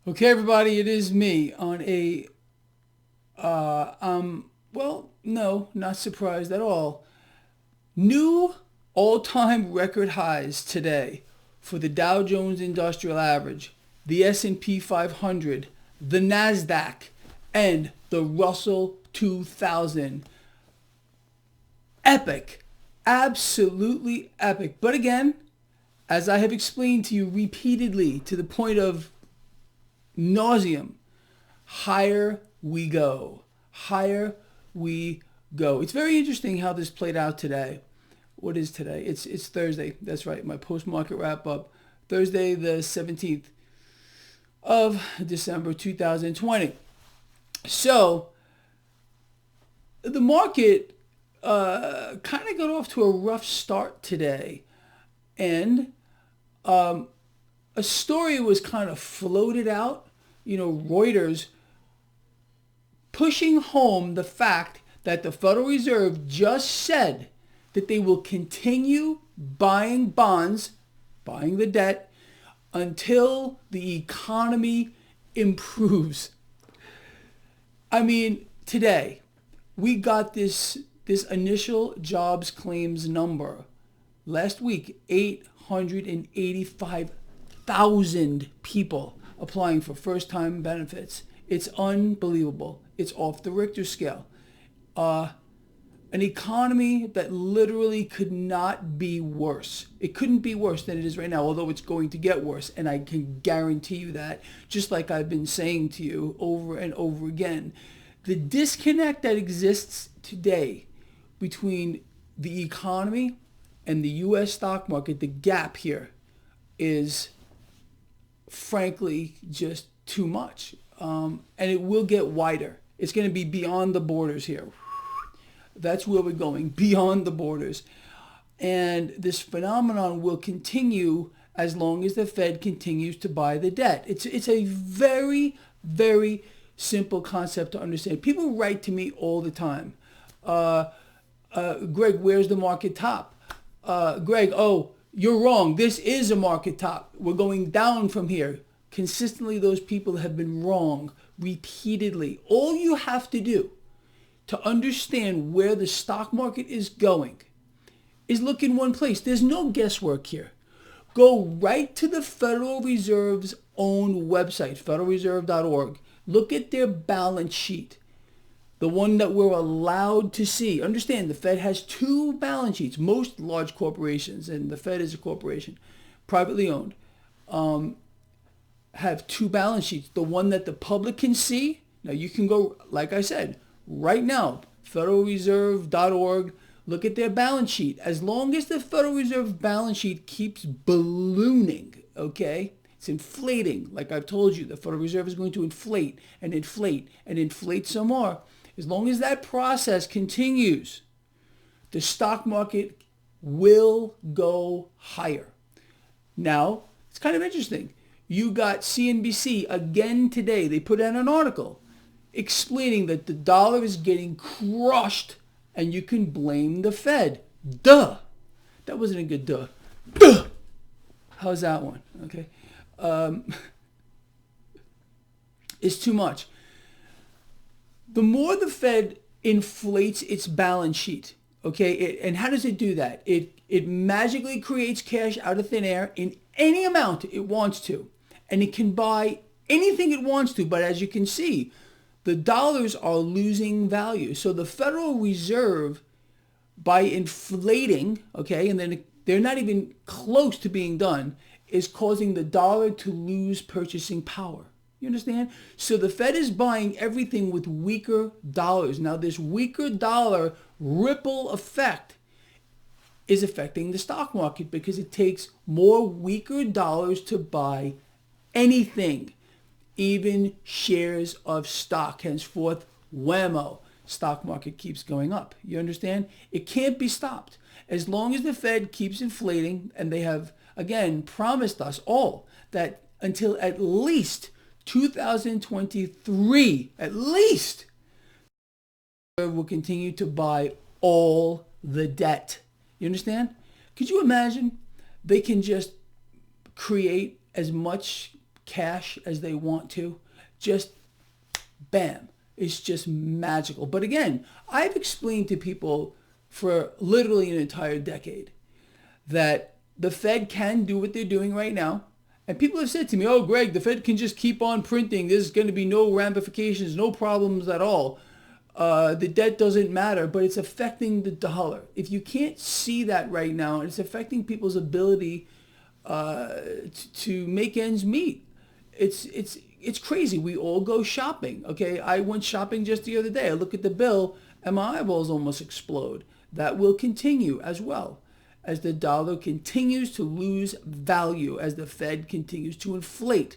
Okay, everybody, it is me on well, no, not surprised at all. New all-time record highs today for the Dow Jones Industrial Average, the S&P 500, the Nasdaq, and the Russell 2000. Epic. Absolutely epic. But again, as I have explained to you repeatedly to the point of nauseum, higher we go. Higher we go. It's very interesting how this played out today. What is today? It's Thursday. That's right. My post-market wrap up. Thursday the 17th of December 2020. So the market kind of got off to a rough start today. And a story was kind of floated out. Reuters pushing home the fact that the Federal Reserve just said that they will continue buying bonds, buying the debt, until the economy improves. I mean, today we got this initial jobs claims number. Last week, 885,000 people applying for first-time benefits. It's unbelievable. It's off the Richter scale. An economy that literally could not be worse. It couldn't be worse than it is right now, although it's going to get worse. And I can guarantee you that, just like I've been saying to you over and over again. The disconnect that exists today between the economy and the U.S. stock market, the gap here is frankly just too much. And it will get wider. It's going to be beyond the borders here. That's where we're going, beyond the borders. And this phenomenon will continue as long as the Fed continues to buy the debt. It's a very, very simple concept to understand. People write to me all the time. Greg, where's the market top? Greg, oh, you're wrong. This is a market top. We're going down from here. Consistently, those people have been wrong repeatedly. All you have to do to understand where the stock market is going is look in one place. There's no guesswork here. Go right to the Federal Reserve's own website, federalreserve.org. Look at their balance sheet, the one that we're allowed to see. Understand, the Fed has two balance sheets. Most large corporations, and the Fed is a corporation, privately owned, have two balance sheets. The one that the public can see. Now you can go, like I said, right now, federalreserve.org, look at their balance sheet. As long as the Federal Reserve balance sheet keeps ballooning, okay? It's inflating. Like I've told you, the Federal Reserve is going to inflate and inflate and inflate some more. As long as that process continues, the stock market will go higher. Now, it's kind of interesting. You got CNBC again today. They put out an article explaining that the dollar is getting crushed and you can blame the Fed. Duh. That wasn't a good duh. Duh. How's that one? Okay. It's too much. The more the Fed inflates its balance sheet, okay, and how does it do that? It magically creates cash out of thin air in any amount it wants to. And it can buy anything it wants to. But as you can see, the dollars are losing value. So the Federal Reserve, by inflating, okay, and then they're not even close to being done, is causing the dollar to lose purchasing power. You understand? So the Fed is buying everything with weaker dollars. Now this weaker dollar ripple effect is affecting the stock market because it takes more weaker dollars to buy anything, even shares of stock. Henceforth, whammo, stock market keeps going up. You understand? It can't be stopped. As long as the Fed keeps inflating, and they have, again, promised us all that until at least 2023, at least, will continue to buy all the debt. You understand? Could you imagine? They can just create as much cash as they want to. Just bam. It's just magical. But again, I've explained to people for literally an entire decade that the Fed can do what they're doing right now. And people have said to me, oh, Greg, the Fed can just keep on printing. There's going to be no ramifications, no problems at all. The debt doesn't matter, but it's affecting the dollar. If you can't see that right now, it's affecting people's ability to make ends meet. It's crazy. We all go shopping. Okay, I went shopping just the other day. I look at the bill and my eyeballs almost explode. That will continue as well as the dollar continues to lose value, as the Fed continues to inflate.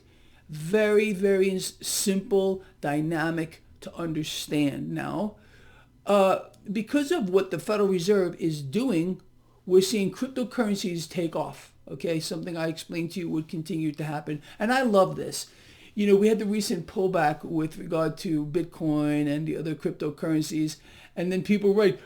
Very, very simple dynamic to understand now. Because of what the Federal Reserve is doing, we're seeing cryptocurrencies take off. Okay, something I explained to you would continue to happen. And I love this. You know, we had the recent pullback with regard to Bitcoin and the other cryptocurrencies. And then people write,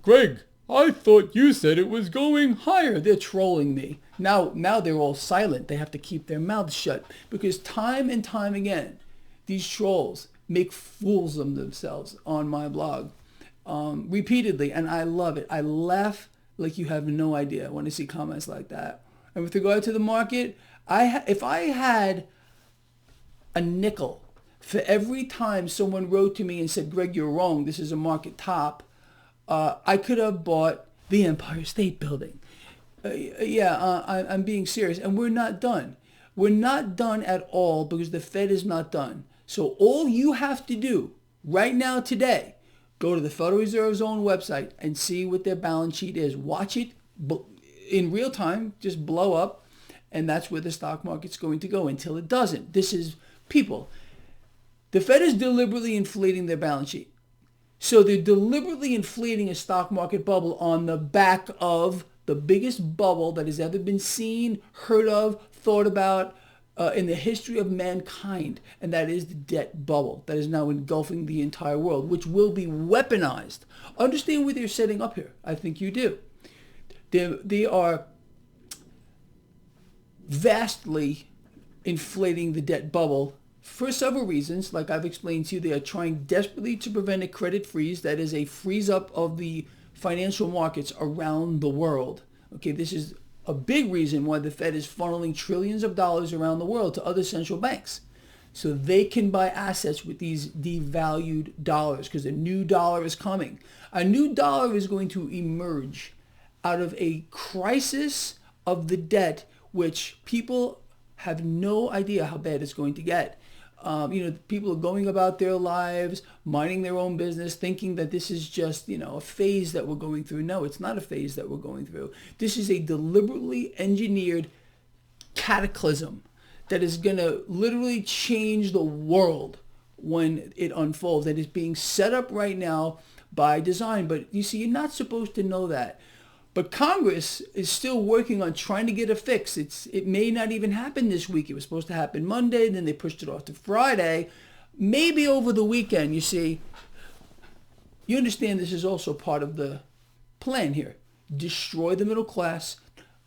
Greg, I thought you said it was going higher. They're trolling me. Now they're all silent. They have to keep their mouths shut because time and time again, these trolls make fools of themselves on my blog repeatedly. And I love it. I laugh like you have no idea when I see comments like that. And with regard to the market, if I had a nickel for every time someone wrote to me and said, Greg, you're wrong, this is a market top, I could have bought the Empire State Building. I'm being serious. And we're not done. We're not done at all because the Fed is not done. So all you have to do right now today, go to the Federal Reserve's own website and see what their balance sheet is. Watch it in real time, just blow up. And that's where the stock market's going to go until it doesn't. This is people. The Fed is deliberately inflating their balance sheet. So they're deliberately inflating a stock market bubble on the back of the biggest bubble that has ever been seen, heard of, thought about in the history of mankind. And that is the debt bubble that is now engulfing the entire world, which will be weaponized. Understand what they're setting up here. I think you do. They are vastly inflating the debt bubble for several reasons. Like I've explained to you, they are trying desperately to prevent a credit freeze, that is a freeze up of the financial markets around the world. Okay, this is a big reason why the Fed is funneling trillions of dollars around the world to other central banks. So they can buy assets with these devalued dollars because a new dollar is coming. A new dollar is going to emerge out of a crisis of the debt, which people have no idea how bad it's going to get. People are going about their lives, minding their own business, thinking that this is just, a phase that we're going through. No, it's not a phase that we're going through. This is a deliberately engineered cataclysm that is going to literally change the world when it unfolds. That is being set up right now by design. But you see, you're not supposed to know that. But Congress is still working on trying to get a fix. It may not even happen this week. It was supposed to happen Monday, then they pushed it off to Friday, maybe over the weekend. You see, you understand this is also part of the plan here. Destroy the middle class.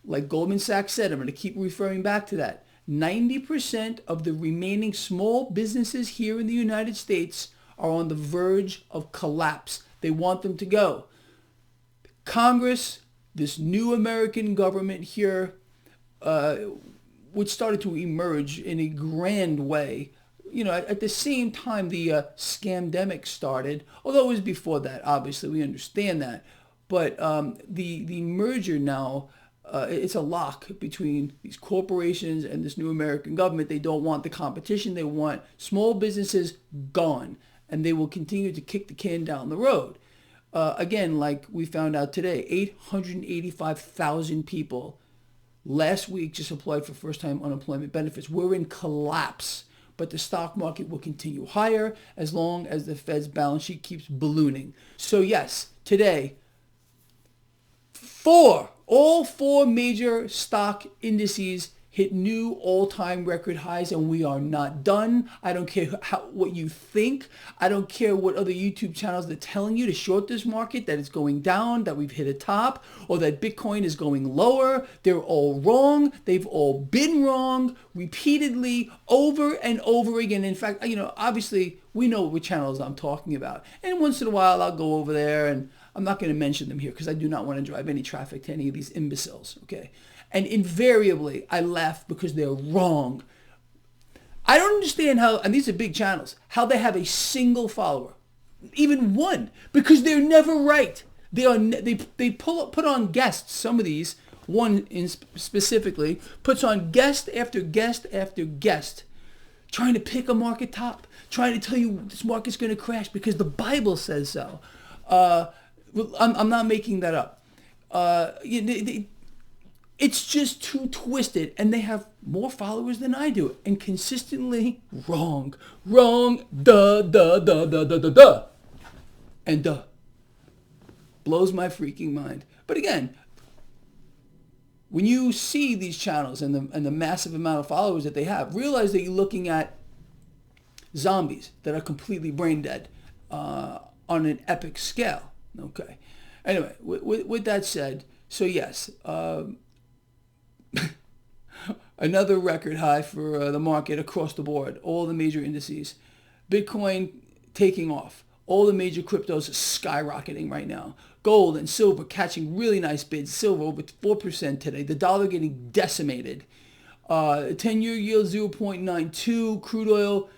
Like Goldman Sachs said, I'm going to keep referring back to that. 90% of the remaining small businesses here in the United States are on the verge of collapse. They want them to go. Congress, this new American government here, which started to emerge in a grand way, at the same time the scamdemic started, although it was before that, obviously, we understand that. But the merger now, it's a lock between these corporations and this new American government. They don't want the competition. They want small businesses gone, and they will continue to kick the can down the road. Again, like we found out today, 885,000 people last week just applied for first-time unemployment benefits. We're in collapse, but the stock market will continue higher as long as the Fed's balance sheet keeps ballooning. So yes, today, all four major stock indices hit new all-time record highs, and we are not done. I don't care what you think. I don't care what other YouTube channels they're telling you to short this market, that it's going down, that we've hit a top, or that Bitcoin is going lower. They're all wrong. They've all been wrong repeatedly over and over again. In fact, obviously we know what channels I'm talking about. And once in a while I'll go over there, and I'm not going to mention them here because I do not want to drive any traffic to any of these imbeciles, okay? And invariably, I laugh because they're wrong. I don't understand how, and these are big channels, how they have a single follower, even one, because they're never right. They put on guests. Some of these, one in specifically, puts on guest after guest after guest, trying to pick a market top, trying to tell you this market's going to crash because the Bible says so. I'm not making that up. It's just too twisted, and they have more followers than I do, and consistently wrong, duh, and duh. Blows my freaking mind. But again, when you see these channels and the massive amount of followers that they have, realize that you're looking at zombies that are completely brain dead on an epic scale. Okay. Anyway, with that said, so yes, another record high for the market across the board, all the major indices. Bitcoin taking off. All the major cryptos are skyrocketing right now. Gold and silver catching really nice bids. Silver over 4% today. The dollar getting decimated. 10-year yield 0.92. Crude oil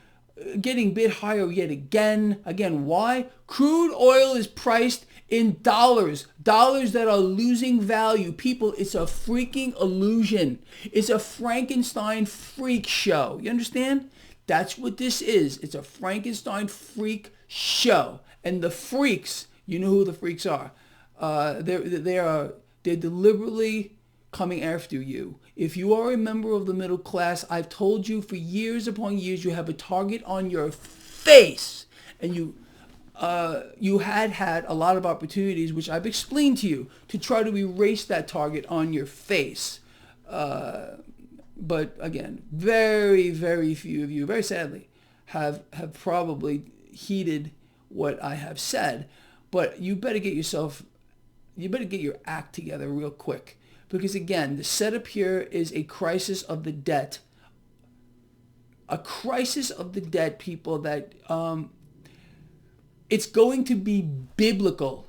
getting bid higher yet again. Again, why? Crude oil is priced in dollars. Dollars that are losing value. People, it's a freaking illusion. It's a Frankenstein freak show. You understand? That's what this is. It's a Frankenstein freak show. And the freaks, you know who the freaks are. They're deliberately coming after you. If you are a member of the middle class, I've told you for years upon years, you have a target on your face, and you had a lot of opportunities, which I've explained to you, to try to erase that target on your face. But again, very, very few of you, very sadly, have probably heeded what I have said. But you better get your act together real quick. Because again, the setup here is a crisis of the debt. A crisis of the debt, people, that it's going to be biblical.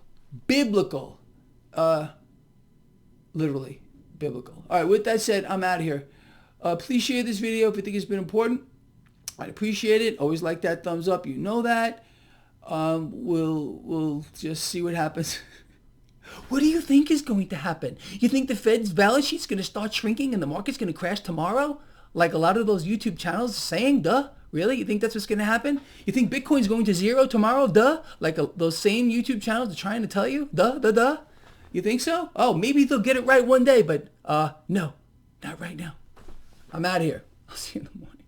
Literally biblical. All right, with that said, I'm out of here. Please share this video if you think it's been important. I'd appreciate it. Always like that thumbs up. You know that. We'll just see what happens. What do you think is going to happen? You think the Fed's balance sheet's going to start shrinking and the market's going to crash tomorrow? Like a lot of those YouTube channels saying, duh? Really? You think that's what's going to happen? You think Bitcoin's going to zero tomorrow? Duh? Like those same YouTube channels are trying to tell you? Duh? You think so? Oh, maybe they'll get it right one day, but no, not right now. I'm out of here. I'll see you in the morning.